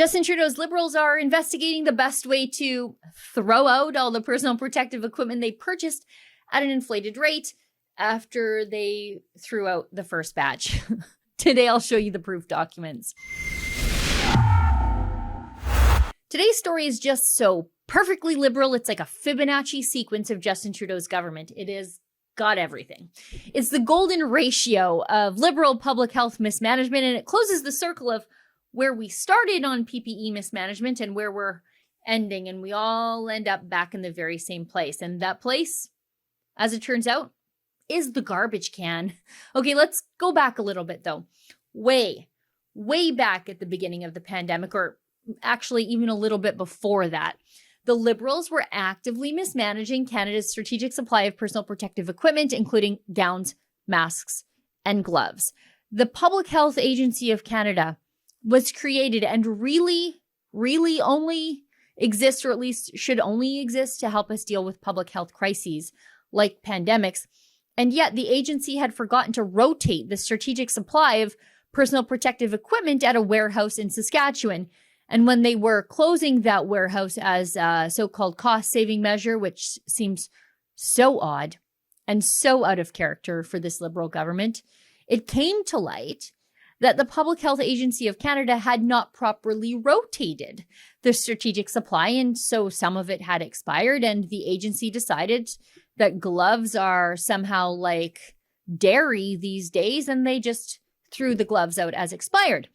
Justin Trudeau's Liberals are investigating the best way to throw out all the personal protective equipment they purchased at an inflated rate after they threw out the first batch. Today, I'll show you the proof documents. Today's story is just so perfectly Liberal. It's like a Fibonacci sequence of Justin Trudeau's government. It is got everything. It's the golden ratio of Liberal public health mismanagement, and it closes the circle of where we started on PPE mismanagement and where we're ending, and we all end up back in the very same place. And that place, as it turns out, is the garbage can. Okay, let's go back a little bit though. Way back at the beginning of the pandemic, or actually even a little bit before that, the Liberals were actively mismanaging Canada's strategic supply of personal protective equipment, including gowns, masks, and gloves. The Public Health Agency of Canada was created and really only exists, or at least should only exist, to help us deal with public health crises like pandemics. And yet the agency had forgotten to rotate the strategic supply of personal protective equipment at a warehouse in Saskatchewan. And when they were closing that warehouse as a so-called cost-saving measure, which seems so odd and so out of character for this Liberal government, it came to light that the Public Health Agency of Canada had not properly rotated the strategic supply, and so some of it had expired, and the agency decided that gloves are somehow like dairy these days, and they just threw the gloves out as expired.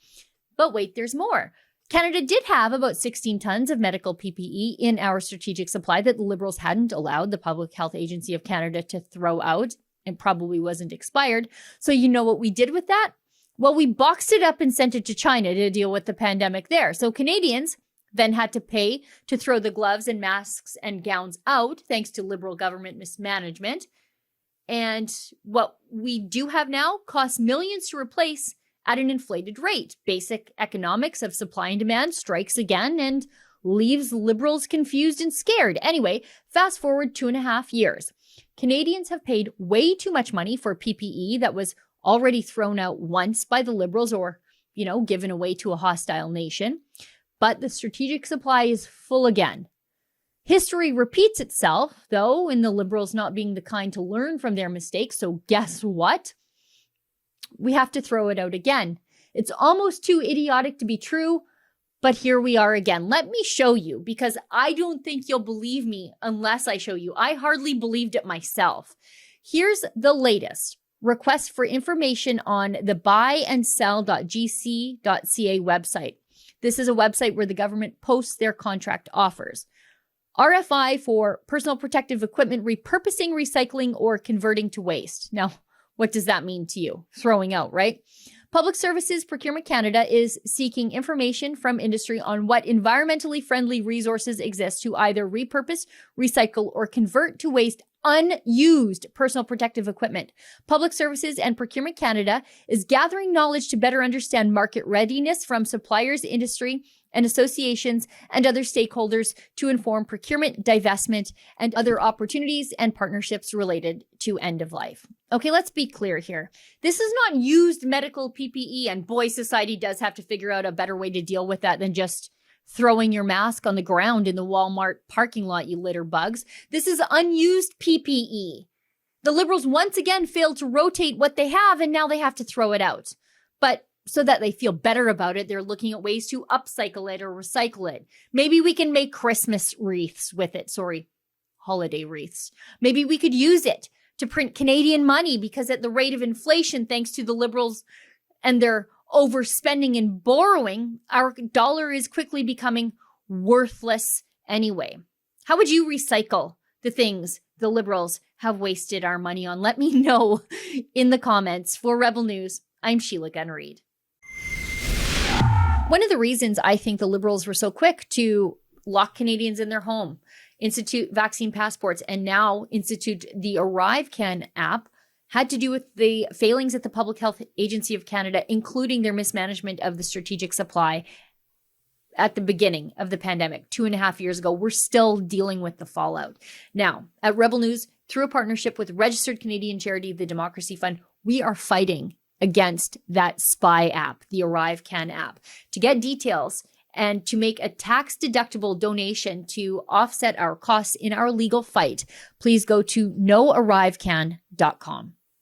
But wait, there's more. Canada did have about 16 tons of medical PPE in our strategic supply that the Liberals hadn't allowed the Public Health Agency of Canada to throw out, and probably wasn't expired. So you know what we did with that? Well, we boxed it up and sent it to China to deal with the pandemic there. So Canadians then had to pay to throw the gloves and masks and gowns out, thanks to Liberal government mismanagement. And what we do have now costs millions to replace at an inflated rate. Basic economics of supply and demand strikes again and leaves Liberals confused and scared. Anyway, fast forward 2.5 years. Canadians have paid way too much money for PPE that was already thrown out once by the Liberals, or, given away to a hostile nation. But the strategic supply is full again. History repeats itself, though, in the Liberals not being the kind to learn from their mistakes. So guess what? We have to throw it out again. It's almost too idiotic to be true, but here we are again. Let me show you, because I don't think you'll believe me unless I show you. I hardly believed it myself. Here's the latest request for information on the buyandsell.gc.ca website. This is a website where the government posts their contract offers. RFI for personal protective equipment repurposing, recycling, or converting to waste. Now, what does that mean to you? Throwing out, right? Public Services Procurement Canada is seeking information from industry on what environmentally friendly resources exist to either repurpose, recycle, or convert to waste unused personal protective equipment. Public Services and Procurement Canada is gathering knowledge to better understand market readiness from suppliers, industry, and associations and other stakeholders to inform procurement, divestment, and other opportunities and partnerships related to end of life. Okay, let's be clear here. This is not used medical PPE, and boy, society does have to figure out a better way to deal with that than just throwing your mask on the ground in the Walmart parking lot, you litter bugs. This is unused PPE. The Liberals once again failed to rotate what they have, and now they have to throw it out. But so that they feel better about it, they're looking at ways to upcycle it or recycle it. Maybe we can make Christmas wreaths with it. Holiday wreaths. Maybe we could use it to print Canadian money, because at the rate of inflation, thanks to the Liberals and their overspending and borrowing, our dollar is quickly becoming worthless anyway. How would you recycle the things the Liberals have wasted our money on? Let me know in the comments. For Rebel News, I'm Sheila Gunn Reid. One of the reasons I think the Liberals were so quick to lock Canadians in their home, institute vaccine passports, and now institute the ArriveCan app had to do with the failings at the Public Health Agency of Canada, including their mismanagement of the strategic supply at the beginning of the pandemic 2.5 years ago. We're still dealing with the fallout. Now, at Rebel News, through a partnership with registered Canadian charity, the Democracy Fund, we are fighting against that spy app, the ArriveCan app. To get details And to make a tax-deductible donation to offset our costs in our legal fight, please go to noarrivecan.com.